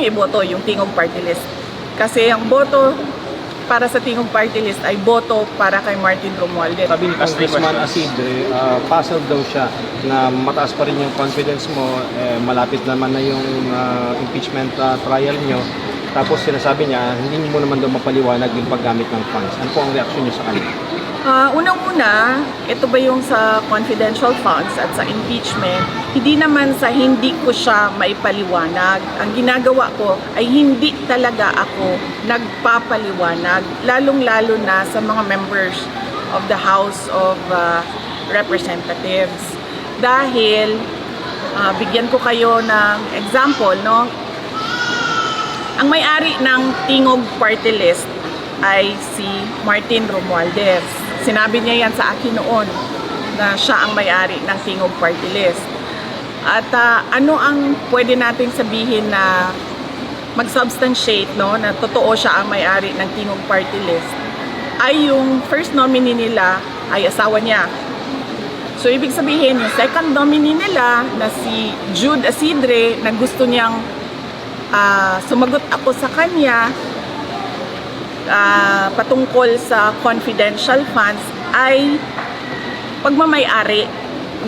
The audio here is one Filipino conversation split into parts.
niyo iboto yung Tingog Party List. Kasi ang boto para sa Tingog Party List ay boto para kay Martin Romualdez. Sabi ni Congressman Isidre, puzzled daw siya na mataas pa rin yung confidence mo, malapit naman na yung impeachment trial nyo. Tapos sinasabi niya, hindi mo naman daw mapaliwanag yung paggamit ng funds. Ano po ang reaksyon niyo sa kanila? Unang-una, ito ba yung sa confidential funds at sa impeachment, hindi naman sa hindi ko siya maipaliwanag. Ang ginagawa ko ay hindi talaga ako nagpapaliwanag, lalong-lalo na sa mga members of the House of Representatives. Dahil, bigyan ko kayo ng example, no? Ang may-ari ng Tingog Party List ay si Martin Romualdez. Sinabi niya yan sa akin noon na siya ang may-ari ng Tingog Party List. At ano ang pwede nating sabihin na mag-substantiate, no, na totoo siya ang may-ari ng Tingog Party List ay yung first nominee nila ay asawa niya. So ibig sabihin yung second nominee nila na si Jude Isidre na gusto niyang sumagot ako sa kanya patungkol sa confidential funds ay pagmamay-ari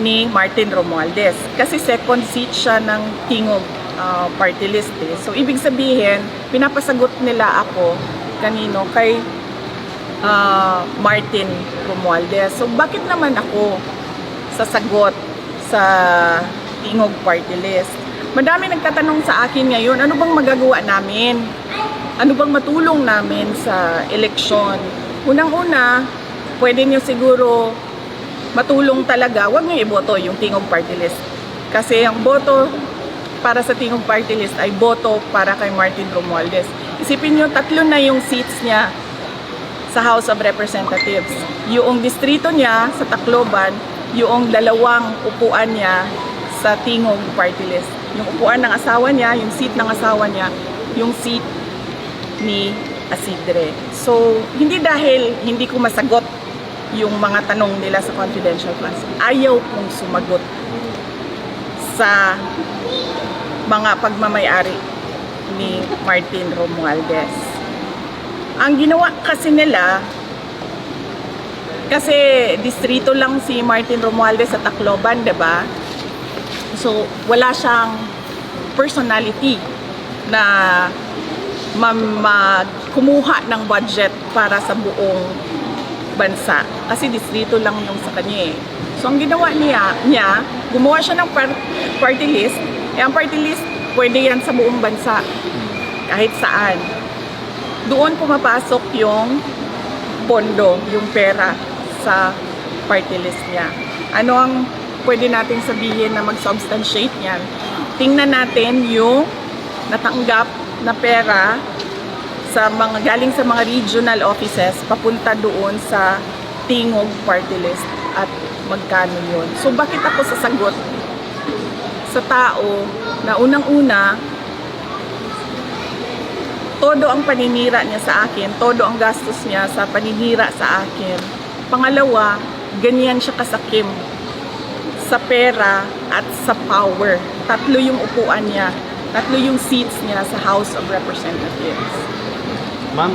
ni Martin Romualdez. Kasi second seat siya ng Tingog Party List. So, ibig sabihin, pinapasagot nila ako kanino kay Martin Romualdez. So, bakit naman ako sasagot sa Tingog Party List? Madami nagtatanong sa akin ngayon, ano bang magagawa namin? Ano bang matulong namin sa eleksyon? Unang-una, pwede nyo siguro matulong talaga, huwag nyo iboto yung Tingog Party List. Kasi ang boto para sa Tingog Party List ay boto para kay Martin Romualdez. Isipin nyo, 3 na yung seats niya sa House of Representatives. Yung distrito niya sa Tacloban, yung 2 upuan niya sa Tingog Party List. Yung upuan ng asawa niya, yung seat ng asawa niya, yung seat ni Isidre. So, hindi dahil hindi ko masagot yung mga tanong nila sa confidential funds. Ayaw kong sumagot sa mga pagmamay-ari ni Martin Romualdez. Ang ginawa kasi nila, kasi distrito lang si Martin Romualdez sa Tacloban, diba? So, wala siyang personality na kumuha ng budget para sa buong bansa. Kasi distrito lang yung sa kanya eh. So, ang ginawa niya gumawa siya ng party list. Ang party list, pwede yan sa buong bansa. Kahit saan. Doon pumapasok yung pondo, yung pera sa party list niya. Ano ang pwede nating sabihin na mag-substantiate yan? Tingnan natin yung natanggap na pera sa galing sa mga regional offices papunta doon sa Tingog Party List at magkano yun. So bakit ako sasagot sa tao na unang-una todo ang paninira niya sa akin, todo ang gastos niya sa paninira sa akin. Pangalawa, ganyan siya kasakim sa pera at sa power. 3 yung upuan niya. 3 yung seats niya sa House of Representatives. Ma'am,